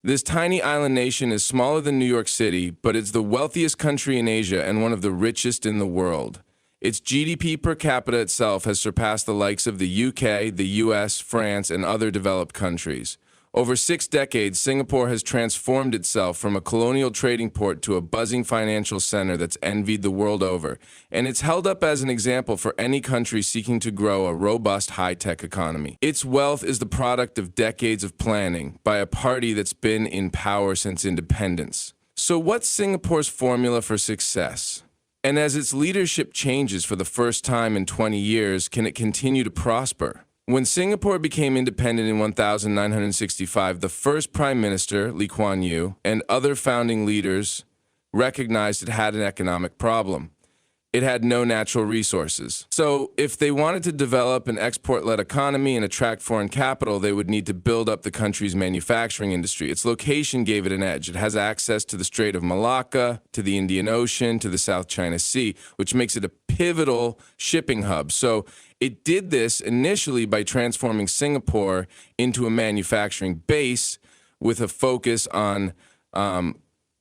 This tiny island nation is smaller than New York City, but it's the wealthiest country in Asia and one of the richest in the world. Its GDP per capita itself has surpassed the likes of the UK, the US, France, and other developed countries. Over 6 decades, Singapore has transformed itself from a colonial trading port to a buzzing financial center that's envied the world over, and it's held up as an example for any country seeking to grow a robust high-tech economy. Its wealth is the product of decades of planning by a party that's been in power since independence. So what's Singapore's formula for success? And as its leadership changes for the first time in 20 years, can it continue to prosper? When Singapore became independent in 1965, the first Prime Minister, Lee Kuan Yew, and other founding leaders recognized it had an economic problem. It had no natural resources. So if they wanted to develop an export-led economy and attract foreign capital, they would need to build up the country's manufacturing industry. Its location gave it an edge. It has access to the Strait of Malacca, to the Indian Ocean, to the South China Sea, which makes it a pivotal shipping hub. So it did this initially by transforming Singapore into a manufacturing base with a focus on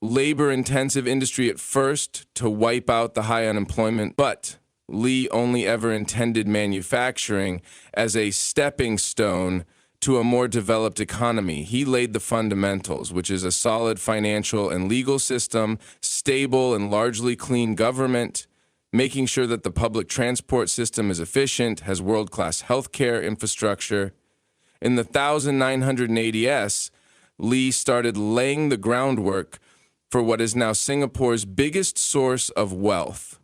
labor-intensive industry at first to wipe out the high unemployment, but Lee only ever intended manufacturing as a stepping stone to a more developed economy. He laid the fundamentals, which is a solid financial and legal system, stable and largely clean government, making sure that the public transport system is efficient, has world-class healthcare infrastructure. In the 1980s, Lee started laying the groundwork for what is now Singapore's biggest source of wealth,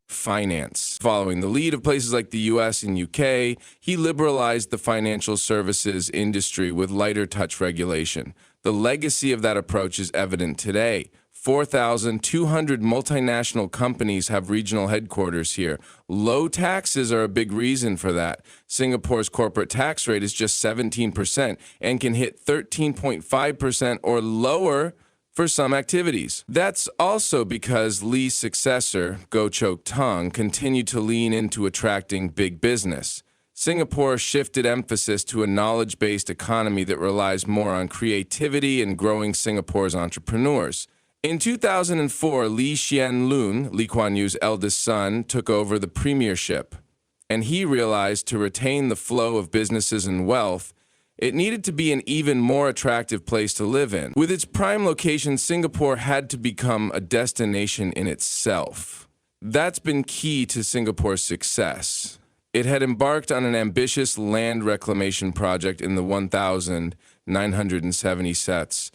finance. Following the lead of places like the US and UK, he liberalized the financial services industry with lighter touch regulation. The legacy of that approach is evident today. 4,200 multinational companies have regional headquarters here. Low taxes are a big reason for that. Singapore's corporate tax rate is just 17% and can hit 13.5% or lower for some activities. That's also because Lee's successor, Goh Chok Tong, continued to lean into attracting big business. Singapore shifted emphasis to a knowledge-based economy that relies more on creativity and growing Singapore's entrepreneurs. In 2004, Lee Hsien Loong, Lee Kuan Yew's eldest son, took over the premiership, and he realized to retain the flow of businesses and wealth, it needed to be an even more attractive place to live in. With its prime location, Singapore had to become a destination in itself. That's been key to Singapore's success. It had embarked on an ambitious land reclamation project in the 1,970 sets.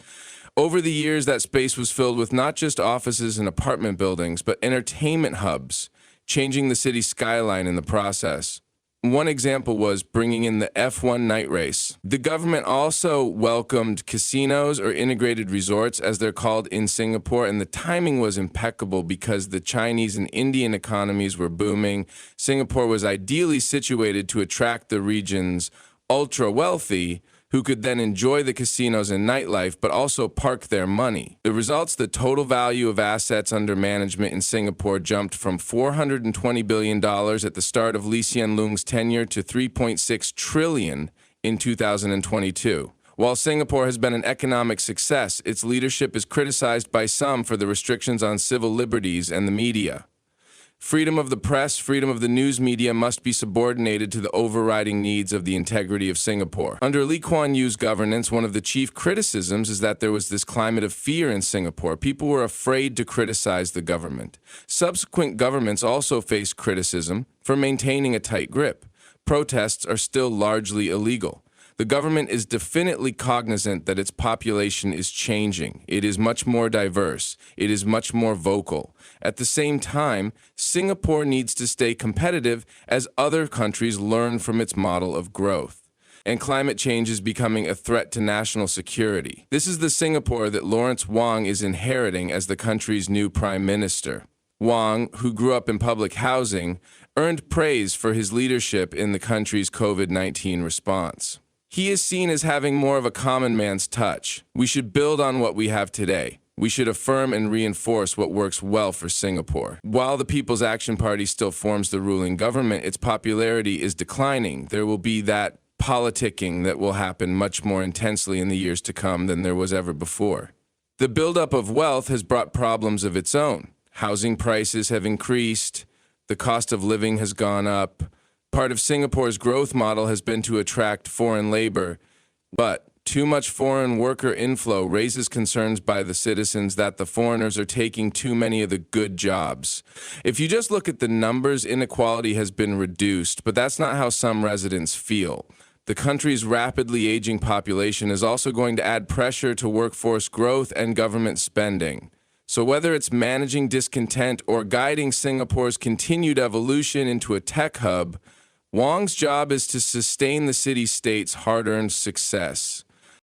Over the years, that space was filled with not just offices and apartment buildings, but entertainment hubs, changing the city's skyline in the process. One example was bringing in the F1 night race. The government also welcomed casinos or integrated resorts, as they're called in Singapore, and the timing was impeccable because the Chinese and Indian economies were booming. Singapore was ideally situated to attract the region's ultra-wealthy, who could then enjoy the casinos and nightlife, but also park their money. The results, the total value of assets under management in Singapore jumped from $420 billion at the start of Lee Hsien Loong's tenure to $3.6 trillion in 2022. While Singapore has been an economic success, its leadership is criticized by some for the restrictions on civil liberties and the media. Freedom of the press, freedom of the news media must be subordinated to the overriding needs of the integrity of Singapore. Under Lee Kuan Yew's governance, one of the chief criticisms is that there was this climate of fear in Singapore. People were afraid to criticize the government. Subsequent governments also faced criticism for maintaining a tight grip. Protests are still largely illegal. The government is definitely cognizant that its population is changing. It is much more diverse. It is much more vocal. At the same time, Singapore needs to stay competitive as other countries learn from its model of growth. And climate change is becoming a threat to national security. This is the Singapore that Lawrence Wong is inheriting as the country's new prime minister. Wong, who grew up in public housing, earned praise for his leadership in the country's COVID-19 response. He is seen as having more of a common man's touch. We should build on what we have today. We should affirm and reinforce what works well for Singapore. While the People's Action Party still forms the ruling government, its popularity is declining. There will be that politicking that will happen much more intensely in the years to come than there was ever before. The buildup of wealth has brought problems of its own. Housing prices have increased, the cost of living has gone up. Part of Singapore's growth model has been to attract foreign labor, but too much foreign worker inflow raises concerns by the citizens that the foreigners are taking too many of the good jobs. If you just look at the numbers, inequality has been reduced, but that's not how some residents feel. The country's rapidly aging population is also going to add pressure to workforce growth and government spending. So whether it's managing discontent or guiding Singapore's continued evolution into a tech hub, Wong's job is to sustain the city-state's hard-earned success.